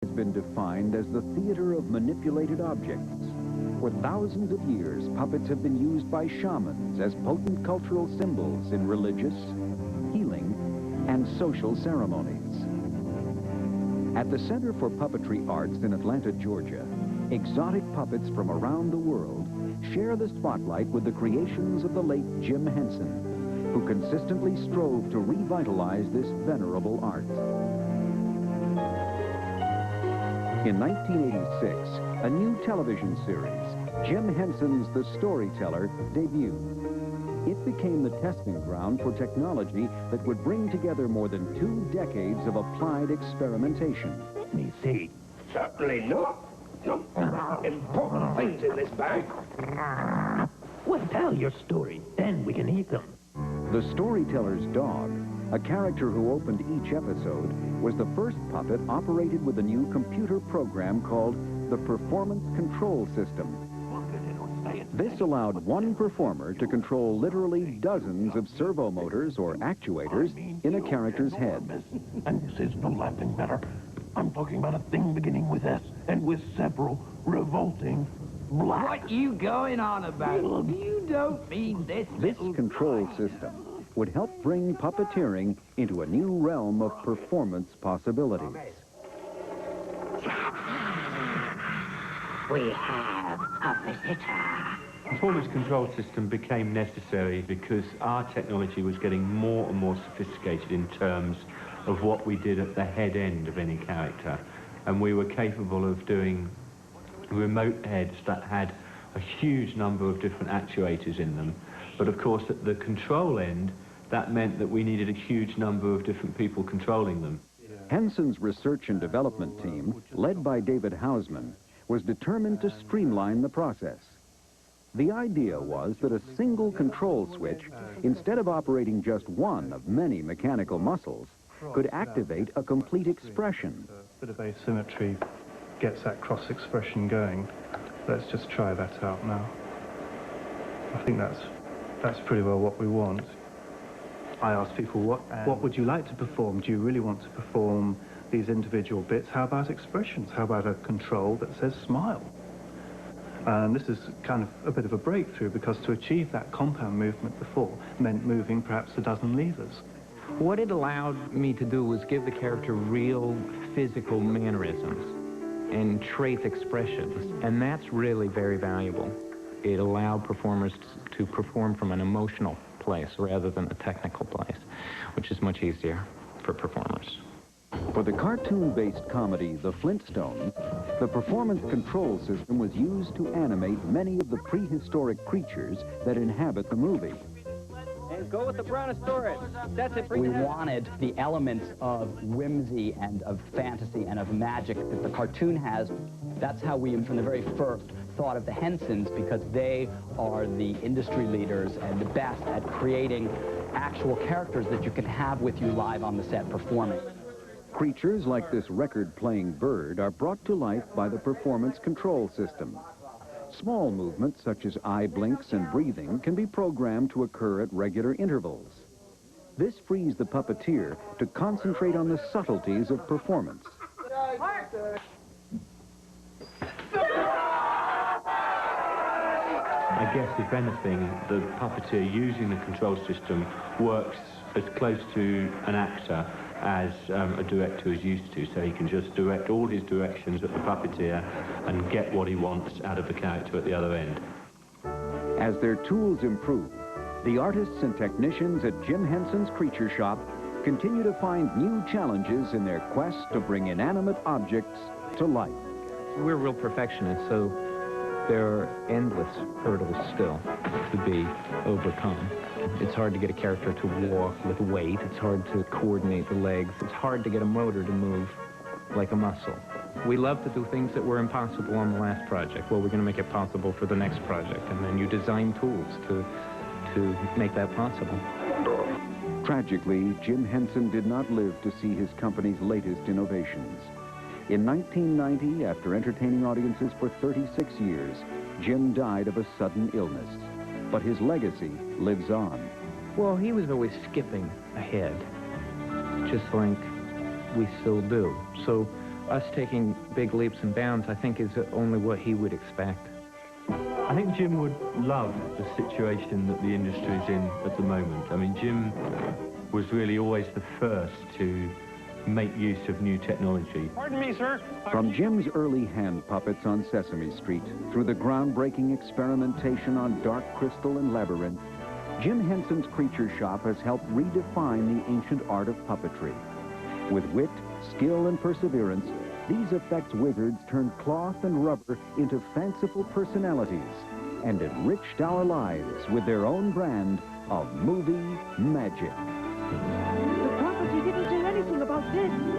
has been defined as the theater of manipulated objects. For thousands of years, puppets have been used by shamans as potent cultural symbols in religious, healing, and social ceremonies. At the Center for Puppetry Arts in Atlanta, Georgia, exotic puppets from around the world share the spotlight with the creations of the late Jim Henson, who consistently strove to revitalize this venerable art. In 1986, a new television series, Jim Henson's The Storyteller, debuted. It became the testing ground for technology that would bring together more than 2 decades of applied experimentation. Let me see. Certainly not. Important things in this bag. Well, tell your story, then we can eat them. The Storyteller's dog, a character who opened each episode, was the first puppet operated with a new computer program called the Performance Control System. This allowed one performer to control literally dozens of servo motors or actuators in a character's head. And this is no laughing matter. I'm talking about a thing beginning with S and with several revolting blacks. What you going on about? You don't mean this. This control system would help bring puppeteering into a new realm of performance possibilities. We have a visitor. The performance control system became necessary because our technology was getting more and more sophisticated in terms of what we did at the head end of any character. And we were capable of doing remote heads that had a huge number of different actuators in them. But of course, at the control end, that meant that we needed a huge number of different people controlling them. Henson's research and development team, led by David Hausman, was determined to streamline the process. The idea was that a single control switch, instead of operating just one of many mechanical muscles, could activate a complete expression. A bit of asymmetry gets that cross-expression going. Let's just try that out now. I think that's pretty well what we want. I ask people, what would you like to perform? Do you really want to perform these individual bits? How about expressions? How about a control that says smile? And this is kind of a bit of a breakthrough, because to achieve that compound movement before meant moving perhaps a dozen levers. What it allowed me to do was give the character real physical mannerisms and trait expressions, and that's really very valuable. It allowed performers to perform from an emotional place rather than a technical place, which is much easier for performers. For the cartoon-based comedy, The Flintstones, the performance control system was used to animate many of the prehistoric creatures that inhabit the movie. And go with the Brontosaurus. That's it. We wanted the elements of whimsy and of fantasy and of magic that the cartoon has. That's how we, from the very first, thought of the Hensons, because they are the industry leaders and the best at creating actual characters that you can have with you live on the set performing. Creatures like this record-playing bird are brought to life by the performance control system. Small movements such as eye blinks and breathing can be programmed to occur at regular intervals. This frees the puppeteer to concentrate on the subtleties of performance. I guess, if anything, the puppeteer using the control system works as close to an actor as a director is used to, so he can just direct all his directions at the puppeteer and get what he wants out of the character at the other end. As their tools improve, the artists and technicians at Jim Henson's Creature Shop continue to find new challenges in their quest to bring inanimate objects to life. We're real perfectionists, so there are endless hurdles still to be overcome. It's hard to get a character to walk with weight. It's hard to coordinate the legs. It's hard to get a motor to move like a muscle. We love to do things that were impossible on the last project. Well, we're going to make it possible for the next project. And then you design tools to make that possible. Tragically, Jim Henson did not live to see his company's latest innovations. In 1990, after entertaining audiences for 36 years, Jim died of a sudden illness. But his legacy lives on. Well, he was always skipping ahead, just like we still do. So us taking big leaps and bounds, I think, is only what he would expect. I think Jim would love the situation that the industry is in at the moment. I mean, Jim was really always the first to make use of new technology. Pardon me, sir. From Jim's early hand puppets on Sesame Street, through the groundbreaking experimentation on Dark Crystal and Labyrinth, Jim Henson's Creature Shop has helped redefine the ancient art of puppetry. With wit, skill, and perseverance, these effects wizards turned cloth and rubber into fanciful personalities and enriched our lives with their own brand of movie magic. The property didn't say anything about this.